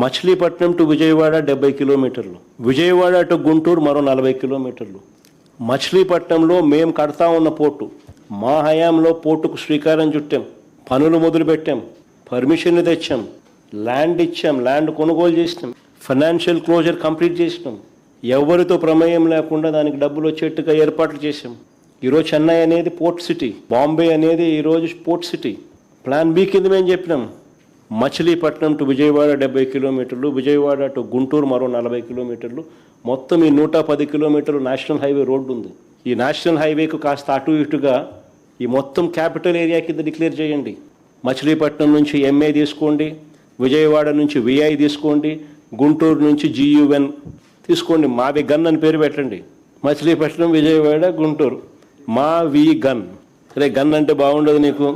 Machilipatnam to Vijayawada 70 కిలోమీటర్లు, Vijayawada to Guntur మరో 40 కిలోమీటర్లు. మచిలీపట్నంలో మేము కడతా ఉన్న పోర్టు, మా హయాంలో పోర్టుకు శ్రీకారం చుట్టాం, పనులు మొదలుపెట్టాం, పర్మిషన్లు తెచ్చాం, ల్యాండ్ ఇచ్చాం, ల్యాండ్ కొనుగోలు చేసినాం, ఫైనాన్షియల్ క్లోజర్ కంప్లీట్ చేసినాం, ఎవరితో ప్రమేయం లేకుండా దానికి డబ్బులు వచ్చేట్టుగా ఏర్పాట్లు చేశాం. ఈరోజు చెన్నై అనేది పోర్ట్ సిటీ, బాంబే అనేది ఈరోజు పోర్ట్ సిటీ. ప్లాన్ బి కింద మేము చెప్పినాం మచిలీపట్నం టు విజయవాడ 70 కిలోమీటర్లు, విజయవాడ టు గుంటూరు మరో 40 కిలోమీటర్లు, మొత్తం ఈ 110 కిలోమీటర్లు నేషనల్ హైవే రోడ్డు ఉంది. ఈ నేషనల్ హైవేకు కాస్త అటు ఇటుగా ఈ మొత్తం క్యాపిటల్ ఏరియా కింద డిక్లేర్ చేయండి. మచిలీపట్నం నుంచి ఎంఏ తీసుకోండి, విజయవాడ నుంచి విఐ తీసుకోండి, గుంటూరు నుంచి GUN తీసుకోండి, మావి గన్ అని పేరు పెట్టండి. మచిలీపట్నం, విజయవాడ, గుంటూరు, మా వి గన్. సరే, గన్ అంటే బాగుండదు నీకు,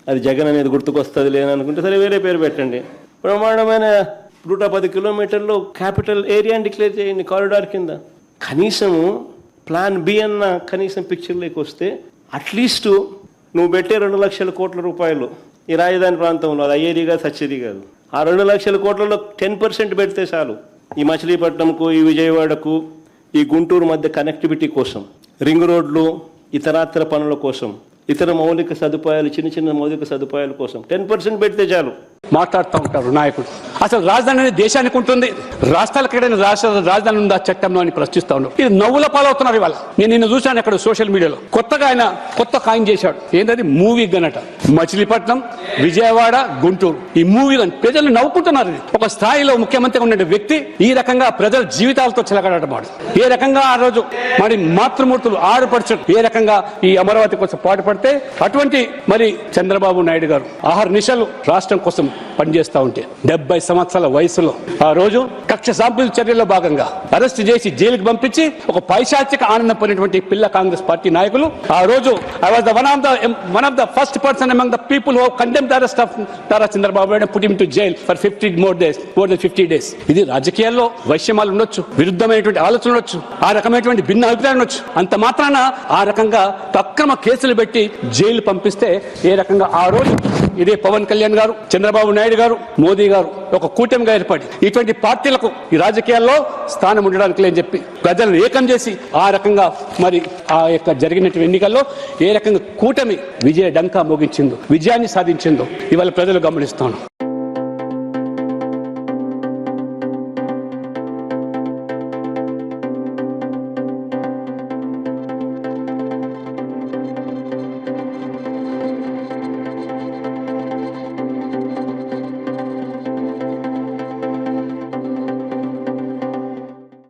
అది జగన్ అనేది గుర్తుకొస్తుంది లేననుకుంటే సరే వేరే పేరు పెట్టండి. బ్రహ్మాండమైన 110 కిలోమీటర్లు క్యాపిటల్ ఏరియాని డిక్లేర్ చేయండి కారిడార్ కింద. కనీసము ప్లాన్ బి అన్న కనీసం పిక్చర్లోకి వస్తే అట్లీస్ట్ నువ్వు పెట్టే 2 లక్షల కోట్ల రూపాయలు ఈ రాజధాని ప్రాంతంలో, అది అయ్యేది కాదు సచ్చేది కాదు, ఆ 2 లక్షల కోట్లలో 10% పెడితే చాలు. ఈ మచిలీపట్నంకు, ఈ విజయవాడకు, ఈ గుంటూరు మధ్య కనెక్టివిటీ కోసం, రింగ్ రోడ్లు, ఇతరాతర పనుల కోసం, ఇతర మౌలిక సదుపాయాలు, చిన్న చిన్న మౌలిక సదుపాయాల కోసం 10% పెడితే చాలు. మాట్లాడుతూ ఉంటారు నాయకుడు. అసలు రాజధాని అనేది దేశానికి ఉంటుంది, రాష్ట్రాలకు ఎక్కడైనా రాజధాని ఉందా చట్టంలో అని ప్రశ్నిస్తా ఉన్నారు. ఇది నవ్వుల పాలవుతున్నారు. ఇవాళ నేను నిన్న చూశాను అక్కడ సోషల్ మీడియాలో కొత్తగా ఆయన కాయిన్ చేశాడు. ఏంటది? మూవీ గనట. మచిలీపట్నం, విజయవాడ, గుంటూరు, ఈ మూవీ గన్. ప్రజలు నవ్వుకుంటున్నారు. ఒక స్థాయిలో ముఖ్యమంత్రిగా ఉన్న వ్యక్తి ఈ రకంగా ప్రజల జీవితాలతో చిలకడమాట, ఏ రకంగా ఆ రోజు మరి మాతృమూర్తులు ఆడుపరచడం, ఏ రకంగా ఈ అమరావతి కోసం పాటుపడితే అటువంటి మరి చంద్రబాబు నాయుడు గారు ఆహర్నిశలు రాష్ట్రం కోసం పనిచేస్తూ ఉంటే 70 సంవత్సరాల వయసులో ఆ రోజు కక్ష సాంపుల్ చర్యల్లో భాగంగా అరెస్ట్ చేసి జైలుకి పంపించి ఒక పైశాచిక ఆనందం పొందినటువంటి పిల్ల కాంగ్రెస్ పార్టీ నాయకులు ఆ రోజు I was one of the first person among the people who condemn the arrest of Tara Chandrababu Naidu, put him to jail for 50 days. ఇది రాజకీయాల్లో వైషమ్యాలు ఉండొచ్చు, విరుద్ధమైనటువంటి ఆలోచనలు ఉండొచ్చు, ఆ రకమైనటువంటి భిన్న అభిప్రాయం ఉండొచ్చు. అంత మాత్రాన ఆ రకంగా అక్రమ కేసులు పెట్టి జైలు పంపిస్తే ఏ రకంగా ఆ రోజు ఇదే పవన్ కళ్యాణ్ గారు, చంద్రబాబు నాయుడు గారు, మోదీ గారు ఒక కూటమిగా ఏర్పడి ఇటువంటి పార్టీలకు ఈ రాజకీయాల్లో స్థానం ఉండడానికి లేని చెప్పి ప్రజలను ఏకం చేసి ఆ రకంగా మరి ఆ యొక్క జరిగినటువంటి ఎన్నికల్లో ఏ రకంగా కూటమి విజయ డంకా మోగించిందో, విజయాన్ని సాధించిందో ఇవాళ ప్రజలు గమనిస్తాను.